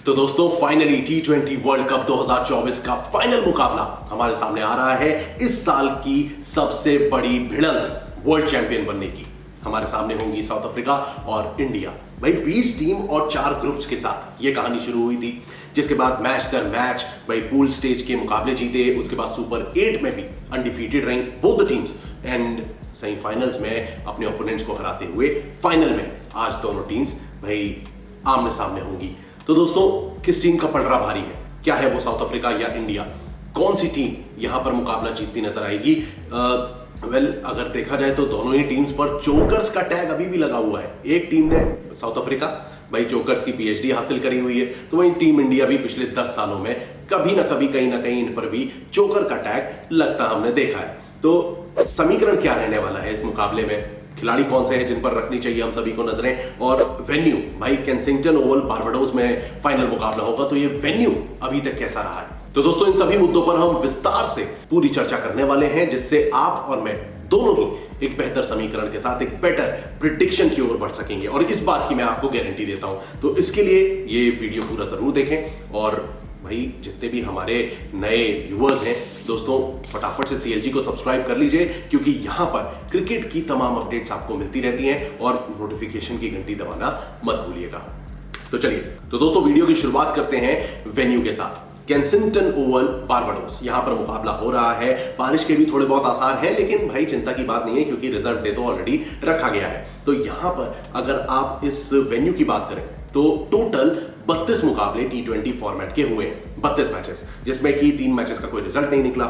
तो दोस्तों finally T20 world cup 2024 का फाइनल मुकाबला हमारे सामने आ रहा है। इस साल की सबसे बड़ी भिड़ंत वर्ल्ड चैंपियन बनने की हमारे सामने होंगी साउथ अफ्रीका और इंडिया। भाई 20 टीम और 4 ग्रुप्स के साथ ये कहानी शुरू हुई थी, जिसके बाद मैच दर मैच भाई पूल स्टेज के मुकाबले जीते, उसके बाद सुपर 8 में भी अनडिफीटेड रही both the teams and semifinals में अपने ओपोनेंट्स को हराते हुए फाइनल में आज दोनों टीम्स भाई आमने सामने होंगी। तो दोस्तों किस टीम का पलड़ा भारी है? क्या है वो, साउथ अफ्रीका या इंडिया? कौन सी टीम यहां पर मुकाबला जीतती नजर आएगी? अगर देखा जाए तो दोनों ही टीम्स पर जोकर्स का टैग अभी भी लगा हुआ है। एक टीम ने साउथ अफ्रीका भाई जोकर्स की पीएचडी हासिल करी हुई है, तो वहीं टीम इंडिया भी पिछले 10 सालों में कभी ना कभी कहीं ना कहीं इन पर भी जोकर का टैग लगता हमने देखा है। तो समीकरण क्या रहने वाला है इस मुकाबले में? खिलाड़ी कौन से हैं जिन पर रखनी चाहिए हम सभी को नजरें? और वेन्यू भाई केंसिंगटन ओवल बारबाडोस में फाइनल मुकाबला होगा, तो ये वेन्यू अभी तक कैसा रहा है? तो दोस्तों इन सभी मुद्दों पर हम विस्तार से पूरी चर्चा करने वाले हैं, जिससे आप और मैं दोनों ही एक बेहतर समीकरण के साथ एक बेटर प्रिडिक्शन की ओर बढ़ सकेंगे, और इस बात की मैं आपको गारंटी देता हूं। तो इसके लिए ये वीडियो पूरा जरूर देखें, और भाई जितने भी हमारे नए व्यूअर्स हैं दोस्तों, फटाफट से CLG को सब्सक्राइब कर लीजिए, क्योंकि यहां पर क्रिकेट की तमाम अपडेट्स आपको मिलती रहती हैं, और नोटिफिकेशन की घंटी दबाना मत भूलिएगा। तो चलिए, तो दोस्तों वीडियो की शुरुआत करते हैं वेन्यू के साथ। केंसिंगटन ओवल बारबाडोस, यहां पर मुकाबला हो रहा है। बारिश के भी थोड़े बहुत आसार हैं, लेकिन भाई चिंता की बात नहीं है, क्योंकि रिजर्व डे तो ऑलरेडी रखा गया है। तो यहां पर अगर आप इस वेन्यू की बात करें तो टोटल 32 मुकाबले T20 फॉर्मेट के हुए हैं, 32 मैचेस, जिसमें कि 3 मैचेस का कोई रिजल्ट नहीं निकला।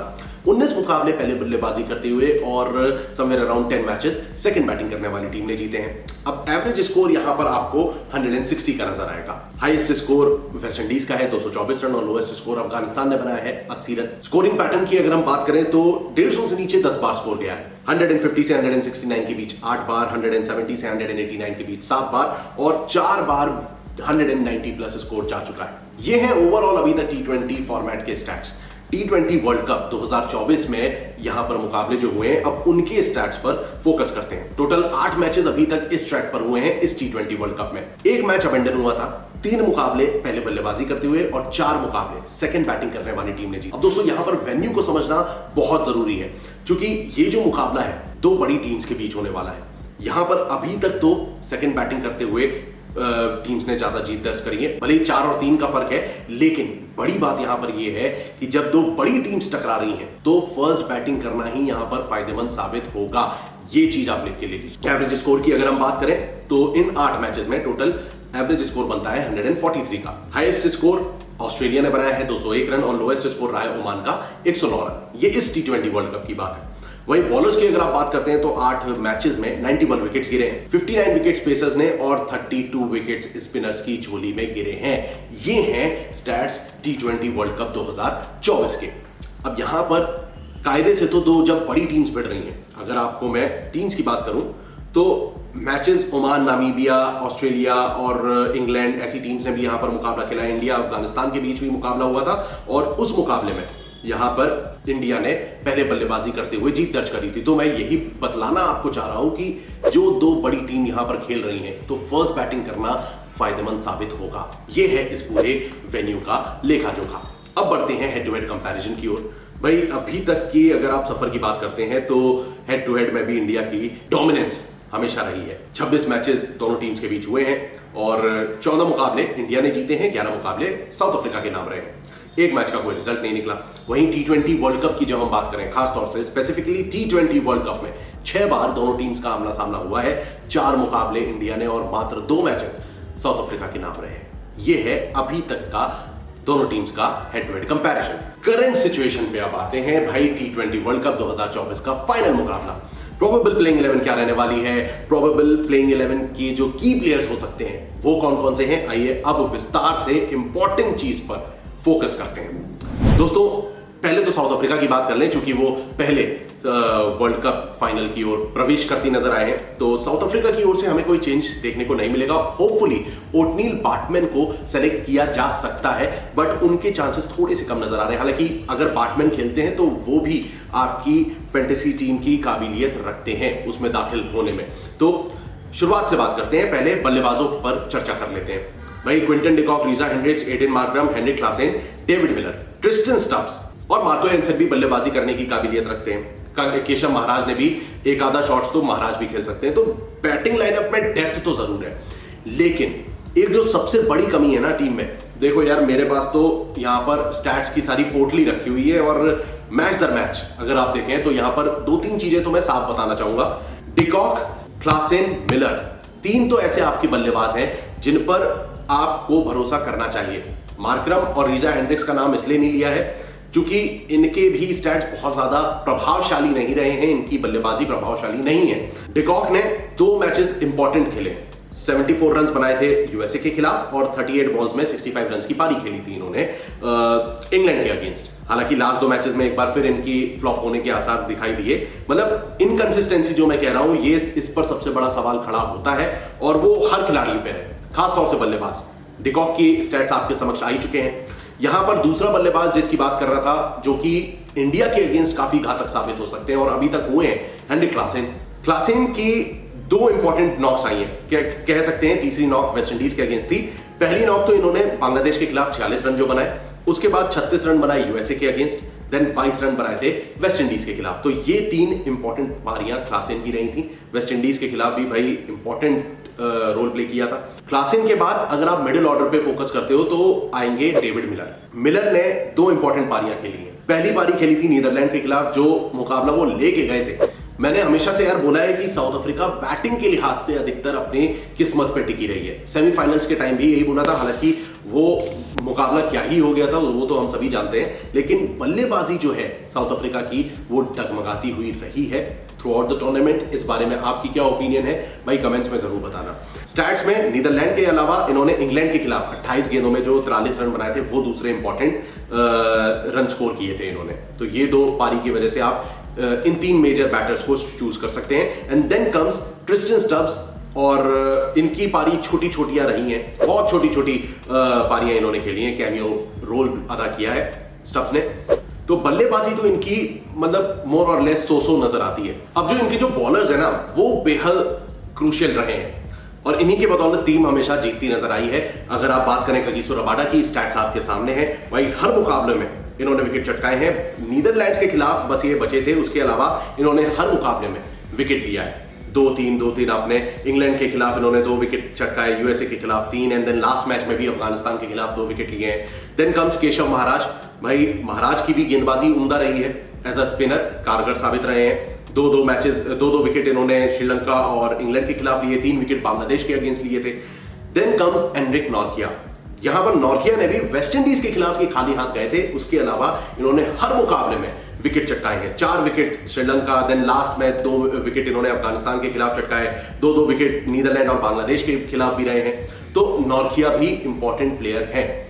19 मुकाबले पहले बल्लेबाजी करते हुए और somewhere around 10 matches second batting करने वाली टीम ने जीते हैं। अब एवरेज स्कोर यहां पर आपको 160 का नजर आएगा। हाईएस्ट स्कोर वेस्ट इंडीज का है 224 रन, और लोएस्ट स्कोर अफगानिस्तान ने बनाया है 80 रन। स्कोरिंग पैटर्न की अगर हम बात करें तो 150 से नीचे 10 बार स्कोर गया है। 150 से 169 के बीच 8 बार, 170 से 189 के बीच 7 बार, और 4 बार 190 प्लस स्कोर जा चुका है। ये है ओवरऑल अभी तक T20 फॉर्मेट के स्टैट्स। T20 वर्ल्ड कप 2024 में यहां पर मुकाबले जो हुए हैं, अब उनके स्टैट्स पर फोकस करते हैं। टोटल 8 मैचेस अभी तक इस ट्रैक पर हुए हैं इस T20 वर्ल्ड कप में। 1 मैच अबेंडन हुआ था, 3 मुकाबले पहले बल्लेबाजी करते हुए और 4 मुकाबले सेकंड बैटिंग करने वाली टीम ने जीती। अब दोस्तों यहां पर वेन्यू को समझना बहुत जरूरी है, क्योंकि ये जो मुकाबला है 2 बड़ी टीम्स के बीच होने वाला है। यहां पर अभी तक तो सेकंड बैटिंग करते हुए टीम्स ने ज्यादा जीत दर्ज करी है, भले ही 4 और 3 का फर्क है, लेकिन बड़ी बात यहां पर यह है कि जब 2 बड़ी टीम्स टकरा रही हैं तो फर्स्ट बैटिंग करना ही यहां पर फायदेमंद साबित होगा। ये चीज आप लिख के ले लीजिए। एवरेज स्कोर की अगर हम बात करें तो इन 8 मैचेस में टोटल एवरेज स्कोर बनता है 143 का। हाईएस्ट स्कोर ऑस्ट्रेलिया ने बनाया है 201 रन, और लोएस्ट स्कोर रहा है ओमान का 109 रन। ये इस T20 वर्ल्ड कप की बात है। वहीं बॉलर्स की अगर आप बात करते हैं तो 8 मैचेस में 91 विकेट्स गिरे हैं, 59 विकेट्स पेसर्स ने और 32 विकेट्स स्पिनर्स की झोली में गिरे हैं। ये हैं स्टैट्स T20 वर्ल्ड कप 2024 के। अब यहां पर कायदे से तो 2 जब बड़ी टीम्स भिड़ रही हैं, अगर आपको मैं टीम्स की बात करूं तो मैचेस ओमान, नामीबिया, ऑस्ट्रेलिया और इंग्लैंड ऐसी टीम्स ने भी यहां पर मुकाबला खेला। इंडिया अफगानिस्तान के बीच भी मुकाबला हुआ था, और उस मुकाबले में यहां पर इंडिया ने पहले बल्लेबाजी करते हुए जीत दर्ज करी थी। तो मैं यही बतलाना आपको चाह रहा हूं कि जो 2 बड़ी टीम यहां पर खेल रही हैं, तो फर्स्ट बैटिंग करना फायदेमंद साबित होगा। यह है इस पूरे वेन्यू का लेखा जोखा। अब बढ़ते हैं हेड टू हेड कंपैरिजन की ओर। भाई अभी तक की अगर आप सफर की बात करते हैं तो हेड टू हेड में भी इंडिया की डोमिनेंस हमेशा रही है। 26 मैचेस दोनों टीम्स के बीच हुए हैं, और 14 मुकाबले इंडिया ने जीते हैं, 11 मुकाबले साउथ अफ्रीका के नाम रहे हैं। 1 मैच का कोई रिजल्ट नहीं निकला। वहीं T20 वर्ल्ड कप की जब हम बात करें, खासतौर से स्पेसिफिकली T20 वर्ल्ड कप में 6 बार दोनों टीम्स का आमना सामना हुआ है। 4 मुकाबले इंडिया ने और मात्र 2 मैचेस साउथ अफ्रीका के नाम रहे हैं। यह है अभी तक का दोनों टीम्स का head to head comparison. Current situation पे अब आते हैं भाई T20 वर्ल्ड कप 2024 का फाइनल मुकाबला। प्रोबेबल प्लेइंग 11 क्या रहने वाली है? प्रोबेबल प्लेइंग 11 के जो की प्लेयर्स हो सकते हैं वो कौन कौन से हैं? आइए अब विस्तार से इंपॉर्टेंट चीज पर फोकस करते हैं। दोस्तों पहले तो साउथ अफ्रीका की बात कर लें, क्योंकि वो पहले वर्ल्ड कप फाइनल की ओर प्रवेश करती नजर आए हैं। तो साउथ अफ्रीका की ओर से हमें कोई चेंज देखने को नहीं मिलेगा। होपफुली ओटनील बाटमैन को सेलेक्ट किया जा सकता है, बट उनके चांसेस थोड़े से कम नजर आ रहे हैं। हालांकि अगर बाटमैन खेलते हैं तो वो भी आपकी फैंटेसी टीम की काबिलियत रखते हैं उसमें दाखिल होने में। तो शुरुआत से बात करते हैं, पहले बल्लेबाजों पर चर्चा कर लेते हैं। भाई Quinton de Kock, Reeza Hendricks, Aiden Markram, Heinrich Klaasen, David Miller, Tristan Stubbs और मार्को एंसन भी बल्लेबाजी करने की काबिलियत रखते हैं। केशव महाराज ने भी एक आधा शॉट्स तो महाराज भी खेल सकते हैं। तो बैटिंग लाइनअप में डेप्थ तो जरूर है, लेकिन एक जो सबसे बड़ी कमी है ना टीम में, देखो यार मेरे पास तो यहाँ पर स्टैट्स की सारी पोटली रखी हुई है और मैच दर मैच अगर आप देखें तो यहाँ पर 2-3 चीजें तो मैं साफ बताना चाहूंगा। डिकॉक, क्लासेन, मिलर, 3 तो ऐसे आपके बल्लेबाज हैं जिन पर आपको भरोसा करना चाहिए। मार्करम और रीजा हेंड्रिक्स का नाम इसलिए नहीं लिया है क्योंकि इनके भी स्टैट्स बहुत ज्यादा प्रभावशाली नहीं रहे हैं, इनकी बल्लेबाजी प्रभावशाली नहीं है। डिकॉक ने 2 मैचेस इंपॉर्टेंट खेले, 74 रन बनाए थे यूएसए के खिलाफ और 38 बॉल्स में 65 रन की पारी खेली थी इन्होंने इंग्लैंड के अगेंस्ट। हालांकि लास्ट 2 मैचेस में एक बार फिर इनकी फ्लॉप होने के आसार दिखाई दिए। मतलब इनकंसिस्टेंसी जो मैं कह रहा हूं, ये इस पर सबसे बड़ा सवाल खड़ा होता है और वो हर खिलाड़ी पे है, खासतौर से बल्लेबाज। डिकॉक की स्टैट्स आपके समक्ष आ ही चुके हैं। यहां पर दूसरा बल्लेबाज जिसकी बात कर रहा था, जो कि इंडिया के अगेंस्ट काफी घातक साबित हो सकते हैं और अभी तक हुए हैं, हेनरिक क्लासेन। क्लासेन की 2 इंपॉर्टेंट नॉक्स आई हैं, कह सकते हैं तीसरी नॉक वेस्ट इंडीज के अगेंस्ट थी। पहली नॉक तो इन्होंने बांग्लादेश के खिलाफ 46 रन जो बनाए, उसके बाद 36 रन बनाए यूएसए के अगेंस्ट, देन 22 रन बनाए थे वेस्ट इंडीज के खिलाफ। तो ये 3 इंपॉर्टेंट पारियां क्लासेन की रही थी। वेस्ट इंडीज के खिलाफ भी भाई इंपॉर्टेंट रोल प्ले किया था। क्लासेन के बाद अगर आप मिडिल ऑर्डर पे फोकस करते हो तो आएंगे डेविड मिलर। मिलर ने 2 इंपॉर्टेंट पारियां खेली हैं। पहली पारी खेली थी नीदरलैंड के खिलाफ, जो मुकाबला वो लेके गए थे। मैंने हमेशा से यार बोला है कि साउथ अफ्रीका बैटिंग के लिहाज से अधिकतर अपनी किस्मत पे टिकी रही है। सेमीफाइनल्स के टाइम भी यही बोला था, हालांकि वो मुकाबला क्या ही हो गया था वो तो हम सभी जानते हैं, लेकिन बल्लेबाजी जो है साउथ अफ्रीका की वो डगमगाती हुई रही है थ्रू आउट द टूर्नामेंट। इस बारे में आपकी क्या ओपिनियन है भाई, कमेंट्स में जरूर बताना। स्टैट्स में नीदरलैंड के अलावा इन्होंने इंग्लैंड के खिलाफ 28 गेंदों में जो 43 रन बनाए थे, वो दूसरे इंपॉर्टेंट रन स्कोर किए थे इन्होंने। तो ये 2 पारी की वजह से आप इन 3 मेजर बैटर्स को चूज कर सकते हैं। And then comes Tristan Stubbs, और इनकी पारी छोटी छोटियां रही हैं, बहुत छोटी छोटी पारियां इन्होंने खेली हैं, कैमियो रोल अदा किया है स्टब्स ने। तो बल्लेबाजी तो इनकी मतलब मोर और लेस सो नजर आती है। अब जो इनके जो बॉलर्स है ना, वो बेहद क्रूशियल रहे हैं और इन्हीं के बदौलत टीम हमेशा जीतती नजर आई है। अगर आप बात करें कगिसो रबाडा की, स्टैट्स आपके सामने है भाई, हर मुकाबले में इन्होंने विकेट चटकाए हैं। नीदरलैंड्स के खिलाफ बस ये बचे थे, उसके अलावा इन्होंने हर मुकाबले में विकेट लिया है। 2-3 आपने इंग्लैंड के खिलाफ इन्होंने 2 विकेट चटकाए, यूएसए के खिलाफ 3, एंड देन लास्ट मैच में भी अफगानिस्तान के खिलाफ 2 विकेट लिए हैं। Then comes Keshav Maharaj. भाई महाराज की भी गेंदबाजी उम्दा रही है, एज अ स्पिनर कारगर साबित रहे हैं। 2 विकेट इन्होंने श्रीलंका और इंग्लैंड के खिलाफ लिए, 3 विकेट बांग्लादेश के अगेंस्ट लिए थे। Then comes Anrich Nortje. यहां पर नॉर्किया ने भी वेस्ट इंडीज के खिलाफ ये खाली हाथ गए थे, उसके अलावा इन्होंने हर मुकाबले में विकेट चटकाए हैं। 4 विकेट श्रीलंका, देन लास्ट में 2 विकेट इन्होंने अफगानिस्तान के खिलाफ चटकाए, 2 विकेट नीदरलैंड और बांग्लादेश के खिलाफ भी रहे हैं। तो नॉर्किया भी इंपॉर्टेंट प्लेयर है।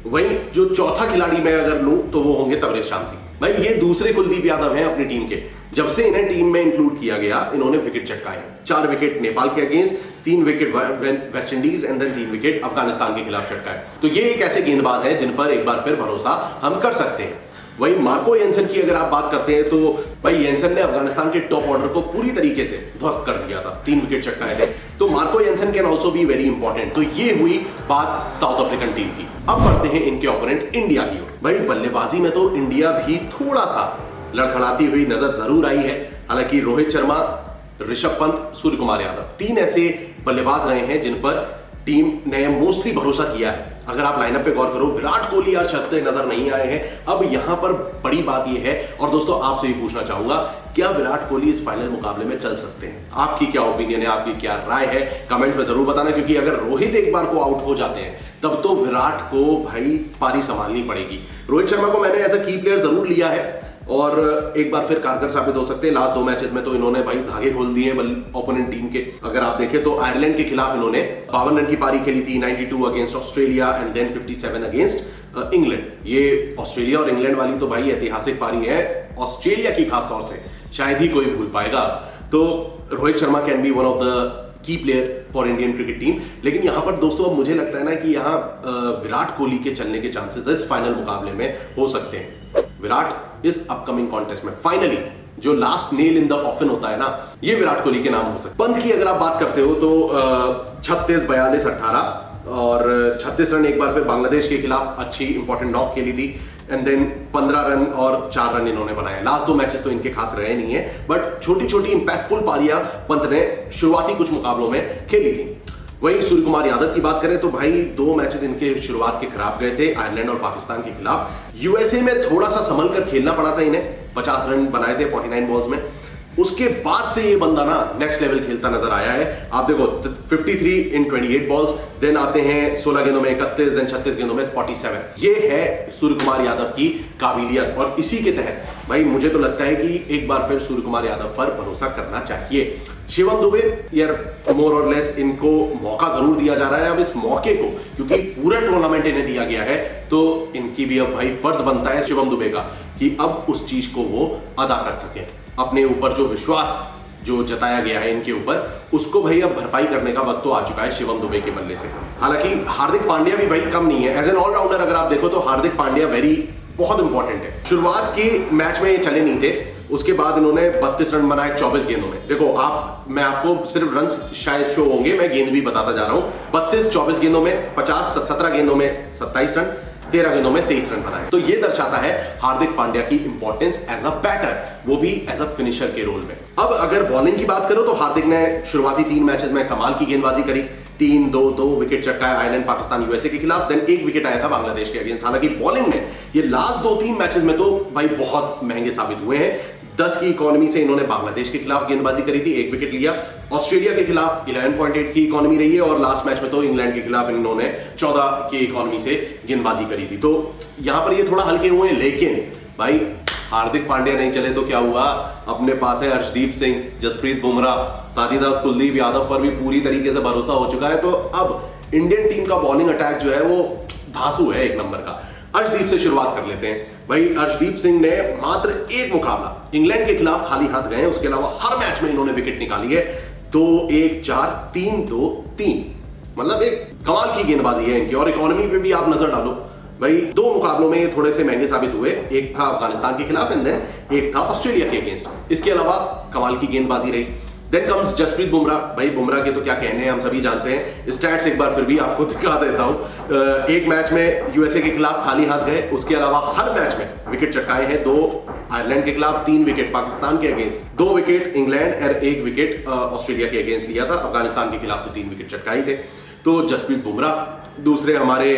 वहीं जो चौथा खिलाड़ी मैं अगर लूं तो वो होंगे तबरेज शामसी। भाई ये दूसरे कुलदीप यादव हैं अपनी टीम के। जब से इन्हें टीम में इंक्लूड किया गया, इन्होंने विकेट चटकाए हैं। 4 विकेट नेपाल के against, 3 wicket West Indies and then 3 wicket Afghanistan के खिलाफ चटकाए। तो ये एक ऐसे गेंदबाज हैं जिन पर एक बार फिर भरोसा हम कर सकते हैं। वही मार्को येंसन की अगर आप बात करते हैं तो भाई येंसन ने अफगानिस्तान के टॉप ऑर्डर को पूरी तरीके से ध्वस्त कर दिया था, 3 विकेट चटकाए थे। तो Marco Jansen can also be very important. तो ये हुई बात साउथ अफ्रीकन टीम की। अब बढ़ते हैं इनके ओपोनेंट इंडिया की ओर। भाई बल्लेबाजी में तो इंडिया भी थोड़ा सा लड़खड़ाती हुई नजर जरूर आई है। हालांकि रोहित शर्मा, ऋषभ पंत, सूर्य कुमार यादव 3 ऐसे बल्लेबाज रहे हैं जिन पर टीम ने मोस्टली भरोसा किया है। अगर आप लाइनअप पे गौर करो, विराट कोहली यार चलते नजर नहीं आए हैं। अब यहां पर बड़ी बात यह है, और दोस्तों आपसे भी पूछना चाहूंगा, क्या विराट कोहली इस फाइनल मुकाबले में चल सकते हैं? आपकी क्या ओपिनियन है, आपकी क्या राय है, कमेंट में जरूर बताना। क्योंकि अगर रोहित एक बार को आउट हो जाते हैं तब तो विराट को भाई पारी संभालनी पड़ेगी। रोहित शर्मा को मैंने एज अ की प्लेयर जरूर लिया है और एक बार फिर कारगर साबित हो सकते हैं। लास्ट 2 मैचेस में तो इन्होंने भाई धागे खोल दिए ओपोनेंट टीम के। अगर आप देखें तो आयरलैंड के खिलाफ इन्होंने 52 रन की पारी खेली थी, 92 against Australia and then 57 against England. ये ऑस्ट्रेलिया और इंग्लैंड वाली तो भाई ऐतिहासिक पारी है, ऑस्ट्रेलिया की खासतौर से शायद ही कोई भूल पाएगा। तो Rohit Sharma can be one of the key player for Indian cricket team. लेकिन यहां पर दोस्तों अब मुझे लगता है ना कि यहां विराट कोहली के चलने के चांसेस इस फाइनल मुकाबले में हो सकते हैं। विराट इस अपकमिंग कॉन्टेस्ट में फाइनली जो last nail in the coffin होता है ना, ये विराट कोहली के नाम हो सकता है। पंत की अगर आप बात करते हो तो 36, 42, 18 और 36 रन एक बार फिर बांग्लादेश के खिलाफ अच्छी इंपॉर्टेंट नॉक खेली थी, एंड देन 15 रन और 4 रन इन्होंने बनाए। लास्ट 2 मैचेस तो इनके खास रहे नहीं है, बट छोटी छोटी इंपैक्टफुल पारियां पंत ने शुरुआती कुछ मुकाबलों में खेली थी। वहीं सूर्य कुमार यादव की बात करें तो भाई 2 मैचेस इनके शुरुआत के खराब गए थे, आयरलैंड और पाकिस्तान के खिलाफ। यूएसए में थोड़ा सा संभल कर खेलना पड़ा था इन्हें, 50 रन बनाए थे 49 बॉल्स में। उसके बाद से ये बंदा ना नेक्स्ट लेवल खेलता नजर आया है। आप देखो 53 इन 28 बॉल्स, देन आते हैं 16 गेंदों में 31, देन 36 गेंदों में 47। ये है सूर्य कुमार यादव की काबिलियत, और इसी के तहत भाई मुझे तो लगता है कि एक बार फिर सूर्य कुमार यादव पर भरोसा करना चाहिए। शिवम दुबे यार मोर और लेस इनको मौका जरूर दिया जा रहा है। अब इस मौके को क्योंकि पूरा टूर्नामेंट इन्हें दिया गया है, तो इनकी भी अब भाई फर्ज बनता है शिवम दुबे का कि अब उस चीज को वो अदा कर सके। अपने ऊपर जो विश्वास जो जताया गया है इनके ऊपर, उसको भाई अब भरपाई करने का वक्त तो आ चुका है शिवम दुबे के बल्ले से। हालांकि हार्दिक पांड्या भी भाई कम नहीं है। एज एन ऑलराउंडर अगर आप देखो तो हार्दिक पांड्या बहुत इंपॉर्टेंट है। शुरुआत के मैच में ये चले नहीं थे, उसके बाद इन्होंने 32 रन बनाए 24 गेंदों में। देखो मैं आपको सिर्फ रन शायद शो होंगे, मैं गेंद भी बताता जा रहा हूं। 32 24 गेंदों में 50, 17 गेंदों में 27 रन, 13 गेंदों में 23 रन बनाए। तो ये दर्शाता है हार्दिक पांड्या की इंपॉर्टेंस एज अ बैटर, वो भी एज अ फिनिशर के रोल में। अब अगर बॉलिंग की बात करो तो हार्दिक ने शुरुआती 3 मैचेस में कमाल की गेंदबाजी करी, 3-2 विकेट चटकाया आयरलैंड, पाकिस्तान, यूएसए के खिलाफ, देन 1 विकेट आया था बांग्लादेश के अगेंस्ट। हालांकि बॉलिंग में ये लास्ट 2-3 मैचेस में तो भाई बहुत महंगे साबित हुए हैं। 10 की इकोनॉमी से इन्होंने बांग्लादेश के खिलाफ गेंदबाजी करी थी, 1 विकेट लिया। ऑस्ट्रेलिया के खिलाफ 11.8 की इकोनॉमी रही है, और लास्ट मैच में तो इंग्लैंड के खिलाफ इन्होंने 14 की इकोनॉमी से गेंदबाजी करी थी। तो यहां पर ये थोड़ा हल्के हुए हैं, लेकिन भाई हार्दिक पांड्या नहीं चले तो क्या हुआ, अपने पास है अर्शदीप सिंह, जसप्रीत बुमराह, साथ ही साथ कुलदीप यादव पर भी पूरी तरीके से भरोसा हो चुका है। तो अब इंडियन टीम का बॉलिंग अटैक जो है वो धांसू है 1 नंबर का। अर्शदीप से शुरुआत कर लेते हैं। भाई अर्शदीप सिंह ने मात्र 1 मुकाबला इंग्लैंड के खिलाफ खाली हाथ गए, उसके अलावा हर मैच में इन्होंने विकेट निकाली है। 2-1-4, 3-2-3, मतलब एक कमाल की गेंदबाजी है इनकी। और इकोनॉमी पे भी आप नजर डालो भाई, 2 मुकाबलों में थोड़े से महंगे साबित हुए, एक था अफगानिस्तान के खिलाफ एंड देन एक था ऑस्ट्रेलिया के अगेंस्ट। इसके अलावा कमाल की गेंदबाजी रही। Then comes Jasprit Bumrah. भाई बुमराह के तो क्या कहने हैं, हम सभी जानते हैं। स्टैट्स एक बार फिर भी आपको दिखा देता हूं। 1 मैच में यूएसए के खिलाफ खाली हाथ गए, उसके अलावा हर मैच में विकेट चटकाए हैं। 2 आयरलैंड के खिलाफ, 3 विकेट पाकिस्तान के अगेंस्ट, 2 विकेट इंग्लैंड और 1 विकेट ऑस्ट्रेलिया के अगेंस्ट लिया था। अफगानिस्तान के खिलाफ तो 3 विकेट चटकाए थे। तो जसप्रीत बुमराह दूसरे हमारे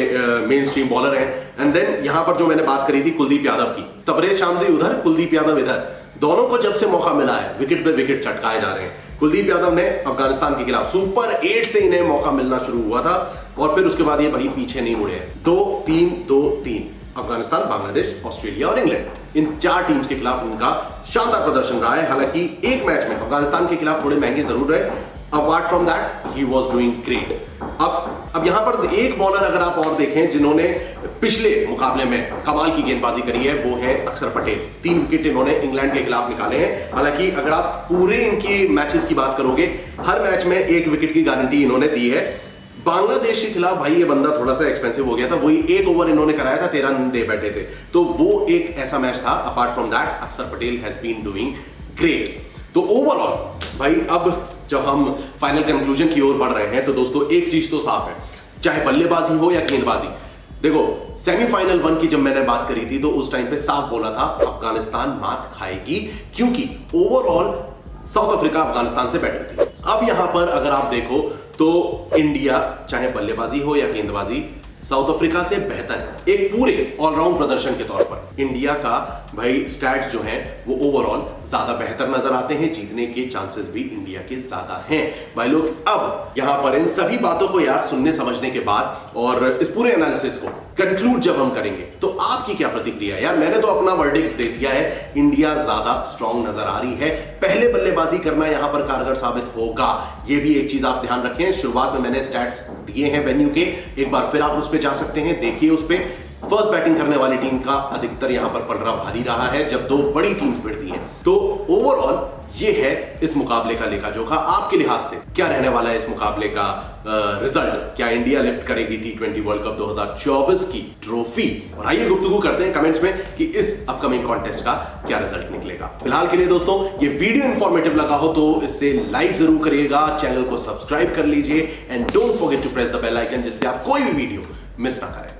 मेन स्ट्रीम बॉलर हैं। एंड देन यहां पर जो मैंने बात करी थी कुलदीप यादव की, तबरेज शामजी उधर, कुलदीप यादव इधर, दोनों को जब से मौका मिला है विकेट पे विकेट चटकाए जा रहे हैं। कुलदीप यादव ने अफगानिस्तान के खिलाफ सुपर 8 से इन्हें मौका मिलना शुरू हुआ था, और फिर उसके बाद ये भाई पीछे नहीं मुड़े। 2-3-2-3 अफगानिस्तान, बांग्लादेश, ऑस्ट्रेलिया और इंग्लैंड, इन 4 टीम्स के खिलाफ इनका शानदार प्रदर्शन रहा है। हालांकि 1 मैच में अफगानिस्तान के खिलाफ थोड़े महंगे जरूर रहे, apart from that he was doing great. अब यहां पर एक बॉलर अगर आप और देखें जिन्होंने पिछले मुकाबले में कमाल की गेंदबाजी करी है, वो है अक्षर पटेल। 3 विकेट इन्होंने इंग्लैंड के खिलाफ निकाले हैं। हालांकि अगर आप पूरे इनकी मैचेस की बात करोगे, हर मैच में 1 विकेट की गारंटी इन्होंने दी है। बांग्लादेश के खिलाफ भाई ये बंदा थोड़ा सा एक्सपेंसिव हो गया था, वही 1 ओवर इन्होंने कराया था, 13 रन दे बैठे थे, तो वो एक ऐसा मैच था। Apart from that Akshar Patel has been doing great. तो ओवरऑल भाई अब जब हम फाइनल कंक्लूजन की ओर बढ़ रहे हैं तो दोस्तों एक चीज तो साफ है, चाहे बल्लेबाजी हो या गेंदबाजी। देखो सेमीफाइनल 1 की जब मैंने बात करी थी तो उस टाइम पे साफ बोला था अफगानिस्तान मात खाएगी, क्योंकि ओवरऑल साउथ अफ्रीका अफगानिस्तान से बेटर थी। अब यहां पर अगर आप देखो तो इंडिया चाहे बल्लेबाजी हो या गेंदबाजी साउथ अफ्रीका से बेहतर है। एक पूरे ऑलराउंड प्रदर्शन के तौर पर इंडिया का भाई स्टैट्स जो हैं वो ओवरऑल ज्यादा बेहतर नजर आते हैं, जीतने के चांसेस भी इंडिया के ज्यादा हैं। भाई लोग अब यहां पर इन सभी बातों को यार सुनने समझने के बाद और इस पूरे एनालिसिस को कंक्लूड जब हम करेंगे तो आपकी क्या प्रतिक्रिया है? यार मैंने तो अपना वर्डिक्ट दे दिया है, इंडिया ज्यादा स्ट्रांग नजर आ रही है। पहले बल्लेबाजी करना यहां पर कारगर साबित होगा, ये भी एक चीज आप ध्यान रखें। शुरुआत में मैंने स्टैट्स दिए हैं वेन्यू के, एक बार फिर आप उस पर जा सकते हैं, देखिए उस पर। फर्स्ट बैटिंग करने वाली टीम का अधिकतर यहां पर पलड़ा भारी रहा है जब 2 बड़ी टीम्स भिड़ती हैं। तो ओवरऑल ये है इस मुकाबले का लेखा जोखा। आपके लिहाज से क्या रहने वाला है इस मुकाबले का रिजल्ट? क्या इंडिया लिफ्ट करेगी T20 वर्ल्ड कप 2024 की ट्रॉफी? और आइए गुफ्तगू करते हैं कमेंट्स में कि इस अपकमिंग कॉन्टेस्ट का क्या रिजल्ट निकलेगा। फिलहाल के लिए दोस्तों, ये वीडियो इंफॉर्मेटिव लगा हो तो इसे लाइक जरूर करिएगा, चैनल को सब्सक्राइब कर लीजिए and don't forget to press the bell icon, जिससे आप कोई भी वीडियो मिस ना करें।